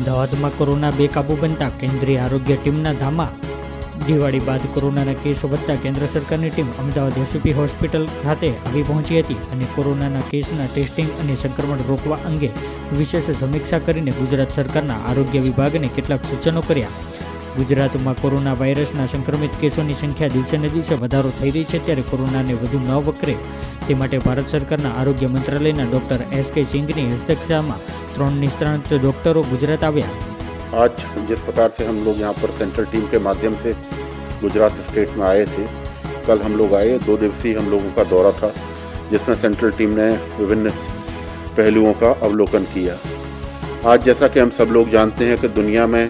અમદાવાદમાં કોરોના બેકાબૂ બનતા કેન્દ્રીય આરોગ્ય ટીમના ધામા. દિવાળી બાદ કોરોનાના કેસ વધતા કેન્દ્ર સરકારની ટીમ અમદાવાદ એસવીપી હોસ્પિટલ ખાતે આવી પહોંચી હતી અને કોરોનાના કેસના ટેસ્ટિંગ અને સંક્રમણ રોકવા અંગે વિશેષ સમીક્ષા કરીને ગુજરાત સરકારના આરોગ્ય વિભાગને કેટલાક સૂચનો કર્યા. ગુજરાતમાં કોરોના વાયરસના સંક્રમિત કેસોની સંખ્યા દિવસેને દિવસે વધારો થઈ રહી છે, ત્યારે કોરોનાને વધુ ન વકરે તે માટે ભારત સરકારના આરોગ્ય મંત્રાલયના ડૉક્ટર એસ.કે. સિંઘની અધ્યક્ષતામાં 3 નિષ્ણાત डॉक्टरों गुजरात आया. आज जिस प्रकार से हम लोग यहाँ पर सेंट्रल टीम के माध्यम से गुजरात स्टेट में आए थे, कल हम लोग आए, 2 दिवसीय हम लोगों का दौरा था जिसमें सेंट्रल टीम ने विभिन्न पहलुओं का अवलोकन किया. आज जैसा कि हम सब लोग जानते हैं कि दुनिया में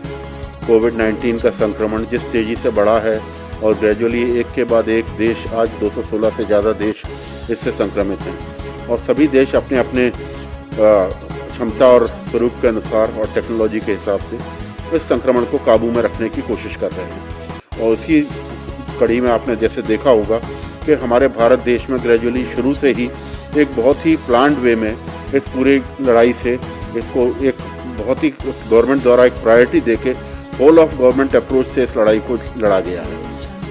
कोविड-19 का संक्रमण जिस तेज़ी से बढ़ा है और ग्रेजुअली एक के बाद एक देश, आज 216 से ज़्यादा देश इससे संक्रमित हैं और सभी देश अपने अपने क्षमता और स्वरूप के अनुसार और टेक्नोलॉजी के हिसाब से इस संक्रमण को काबू में रखने की कोशिश कर रहे हैं. और उसी कड़ी में आपने जैसे देखा होगा कि हमारे भारत देश में ग्रेजुअली शुरू से ही एक बहुत ही प्लान्ड वे में इस पूरी लड़ाई से इसको एक बहुत ही गवर्नमेंट द्वारा एक प्रायोरिटी देके होल ऑफ गवर्नमेंट अप्रोच से इस लड़ाई को लड़ा गया है.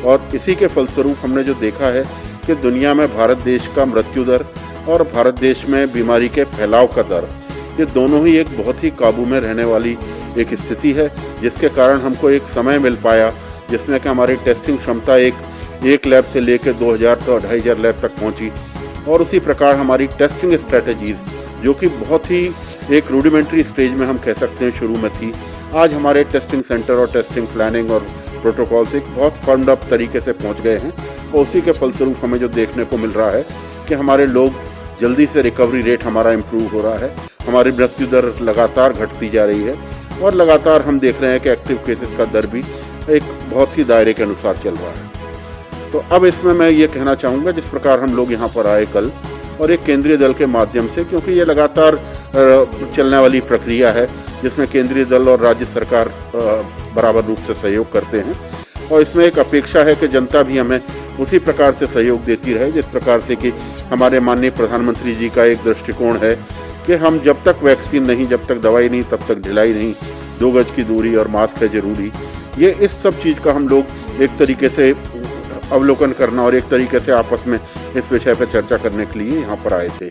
और इसी के फलस्वरूप हमने जो देखा है कि दुनिया में भारत देश का मृत्यु दर और भारत देश में बीमारी के फैलाव का दर, ये दोनों ही एक बहुत ही काबू में रहने वाली एक स्थिति है, जिसके कारण हमको एक समय मिल पाया जिसमें कि हमारी टेस्टिंग क्षमता एक लैब से लेकर 2000 तो 2500 लैब तक पहुंची. और उसी प्रकार हमारी टेस्टिंग स्ट्रेटजीज जो कि बहुत ही एक रूडिमेंट्री स्टेज में हम कह सकते हैं शुरू में थी, आज हमारे टेस्टिंग सेंटर और टेस्टिंग प्लानिंग और प्रोटोकॉल्स एक बहुत फर्म्ड अप तरीके से पहुँच गए हैं. और उसी के फलस्वरूप हमें जो देखने को मिल रहा है कि हमारे लोग जल्दी से रिकवरी रेट हमारा इम्प्रूव हो रहा है, हमारी मृत्यु दर लगातार घटती जा रही है और लगातार हम देख रहे हैं कि एक्टिव केसेस का दर भी एक बहुत ही दायरे के अनुसार चल रहा है. तो अब इसमें मैं ये कहना चाहूँगा, जिस प्रकार हम लोग यहाँ पर आए कल और एक केंद्रीय दल के माध्यम से, क्योंकि ये लगातार चलने वाली प्रक्रिया है जिसमें केंद्रीय दल और राज्य सरकार बराबर रूप से सहयोग करते हैं और इसमें एक अपेक्षा है कि जनता भी हमें उसी प्रकार से सहयोग देती रहे, जिस प्रकार से कि हमारे माननीय प्रधानमंत्री जी का एक दृष्टिकोण है कि हम जब तक वैक्सीन नहीं, जब तक दवाई नहीं, तब तक ढिलाई नहीं, 2 गज की दूरी और मास्क है जरूरी. ये इस सब चीज़ का हम लोग एक तरीके से अवलोकन करना और एक तरीके से आपस में इस विषय पर चर्चा करने के लिए यहाँ पर आए थे.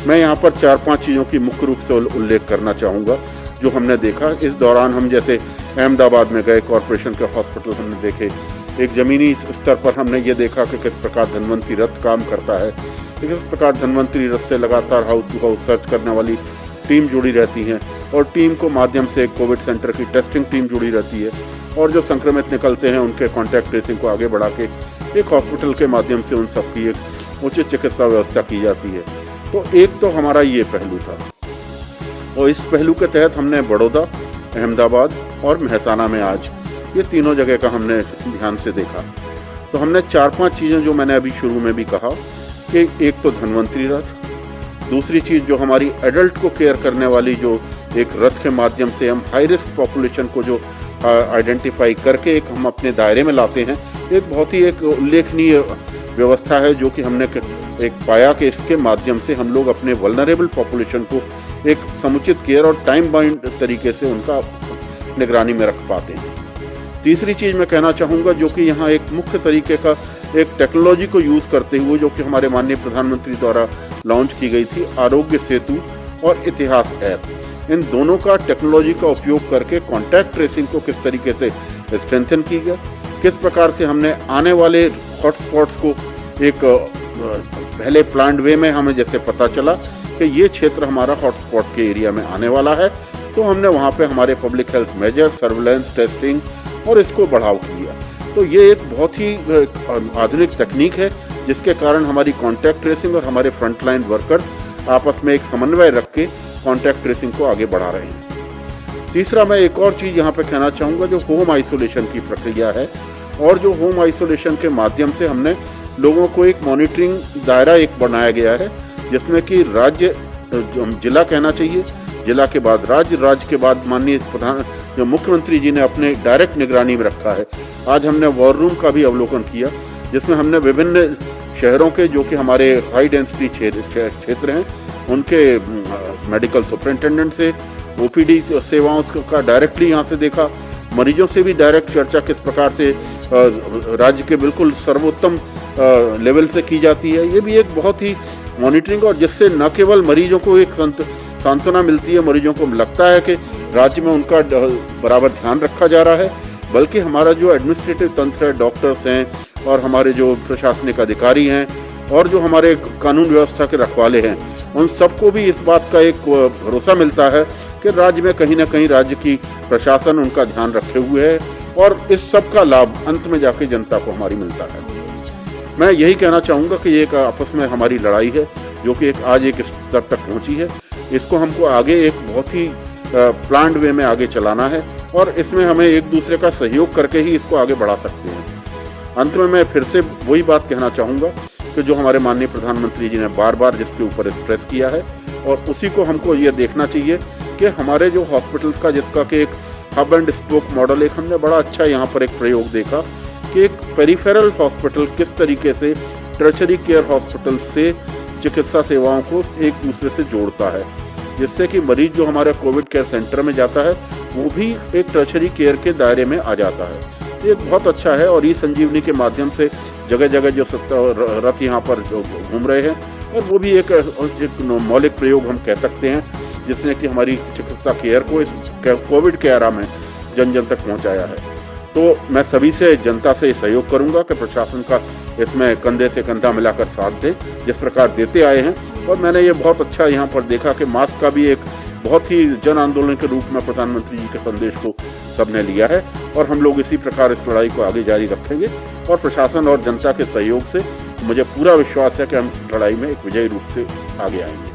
मैं यहाँ पर 4-5 चीज़ों की मुख्य रूप से उल्लेख करना चाहूँगा जो हमने देखा. इस दौरान हम जैसे अहमदाबाद में गए, कॉरपोरेशन के हॉस्पिटल हमने देखे, एक ज़मीनी स्तर पर हमने ये देखा कि किस प्रकार धन्वंतरी रथ काम करता है, किस प्रकार धन्वंतरी रथ से लगातार हाउस टू हाउस सर्च करने वाली टीम जुड़ी रहती हैं और टीम को माध्यम से कोविड सेंटर की टेस्टिंग टीम जुड़ी रहती है और जो संक्रमित निकलते हैं उनके कॉन्टैक्ट ट्रेसिंग को आगे बढ़ा के एक हॉस्पिटल के माध्यम से उन सबकी एक उचित चिकित्सा व्यवस्था की जाती है. तो एक तो हमारा ये पहलू था और इस पहलू के तहत हमने बड़ौदा, अहमदाबाद और मेहसाना में आज ये तीनों जगह का हमने ध्यान से देखा. तो हमने 4-5 चीज़ें जो मैंने अभी शुरू में भी कहा कि एक तो धन्वंतरी रथ, दूसरी चीज़ जो हमारी एडल्ट को केयर करने वाली जो एक रथ के माध्यम से हम हाई रिस्क पॉपुलेशन को जो आइडेंटिफाई करके एक हम अपने दायरे में लाते हैं, एक बहुत ही एक उल्लेखनीय व्यवस्था है जो कि हमने एक पाया कि इसके माध्यम से हम लोग अपने वल्नरेबल पॉपुलेशन को एक समुचित केयर और टाइम बाउंड तरीके से उनका निगरानी में रख पाते हैं. तीसरी चीज़ मैं कहना चाहूँगा जो कि यहाँ एक मुख्य तरीके का एक टेक्नोलॉजी को यूज़ करते हुए जो कि हमारे माननीय प्रधानमंत्री द्वारा लॉन्च की गई थी, आरोग्य सेतु और इतिहास ऐप, इन दोनों का टेक्नोलॉजी का उपयोग करके कॉन्टैक्ट ट्रेसिंग को किस तरीके से स्ट्रेंथन की गया, किस प्रकार से हमने आने वाले हॉटस्पॉट्स को एक पहले प्लान्ड वे में हमें जैसे पता चला कि ये क्षेत्र हमारा हॉटस्पॉट के एरिया में आने वाला है, तो हमने वहाँ पे हमारे public health measure, surveillance, testing और इसको बढ़ावा दिया. तो ये एक बहुत ही आधुनिक तकनीक है जिसके कारण हमारी कॉन्टैक्ट ट्रेसिंग और हमारे फ्रंटलाइन वर्कर्स आपस में एक समन्वय रख के कॉन्टैक्ट ट्रेसिंग को आगे बढ़ा रहे हैं. तीसरा मैं एक और चीज़ यहाँ पे कहना चाहूँगा जो होम आइसोलेशन की प्रक्रिया है और जो होम आइसोलेशन के माध्यम से हमने लोगों को एक मॉनिटरिंग दायरा एक बनाया गया है जिसमें कि राज्य, जिला कहना चाहिए, जिला के बाद राज्य, राज्य के बाद माननीय जो मुख्यमंत्री जी ने अपने डायरेक्ट निगरानी में रखा है. आज हमने वॉर रूम का भी अवलोकन किया जिसमें हमने विभिन्न शहरों के जो कि हमारे हाई डेंसिटी क्षेत्र हैं उनके मेडिकल सुपरिटेंडेंट से ओपीडी सेवाओं का डायरेक्टली यहाँ से देखा, मरीजों से भी डायरेक्ट चर्चा किस प्रकार से राज्य के बिल्कुल सर्वोत्तम लेवल से की जाती है। ये भी एक बहुत ही मॉनिटरिंग, और जिससे न केवल मरीजों को एक सांत्वना मिलती है, मरीजों को लगता है कि राज्य में उनका बराबर ध्यान रखा जा रहा है, बल्कि हमारा जो एडमिनिस्ट्रेटिव तंत्र है, डॉक्टर्स हैं और हमारे जो प्रशासनिक अधिकारी हैं और जो हमारे कानून व्यवस्था के रखवाले हैं, उन सबको भी इस बात का एक भरोसा मिलता है कि राज्य में कहीं ना कहीं राज्य की प्रशासन उनका ध्यान रखे हुए है, और इस सब का लाभ अंत में जाके जनता को हमारी मिलता है। मैं यही कहना चाहूँगा कि ये एक आपस में हमारी लड़ाई है जो कि आज एक स्तर तक पहुँची है। इसको हमको आगे एक बहुत ही प्लान्ड वे में आगे चलाना है, और इसमें हमें एक दूसरे का सहयोग करके ही इसको आगे बढ़ा सकते हैं। अंत में मैं फिर से वही बात कहना चाहूँगा कि जो हमारे माननीय प्रधानमंत्री जी ने बार बार जिसके ऊपर स्ट्रेस किया है, और उसी को हमको ये देखना चाहिए कि हमारे जो हॉस्पिटल्स का जिसका कि एक हब एंड स्पोक मॉडल, एक हमने बड़ा अच्छा यहाँ पर एक प्रयोग देखा कि एक पेरिफेरल हॉस्पिटल किस तरीके से टर्शरी केयर हॉस्पिटल से चिकित्सा सेवाओं को एक दूसरे से जोड़ता है, जिससे कि मरीज जो हमारे कोविड केयर सेंटर में जाता है वो भी एक टर्शरी केयर के दायरे में आ जाता है। ये बहुत अच्छा है, और ई संजीवनी के माध्यम से जगह जगह जो रथ यहाँ पर जो घूम रहे हैं, और वो भी एक मौलिक प्रयोग हम कह सकते हैं, जिसने कि हमारी चिकित्सा केयर को इस कोविड के एरा में जन जन तक पहुँचाया है। तो मैं सभी से, जनता से सहयोग करूंगा कि प्रशासन का इसमें कंधे से कंधा मिलाकर साथ दें, जिस प्रकार देते आए हैं। और मैंने ये बहुत अच्छा यहाँ पर देखा कि मास्क का भी एक बहुत ही जन आंदोलन के रूप में प्रधानमंत्री जी के संदेश को सबने लिया है, और हम लोग इसी प्रकार इस लड़ाई को आगे जारी रखेंगे, और प्रशासन और जनता के सहयोग से मुझे पूरा विश्वास है कि हम इस लड़ाई में एक विजयी रूप से आगे आएंगे।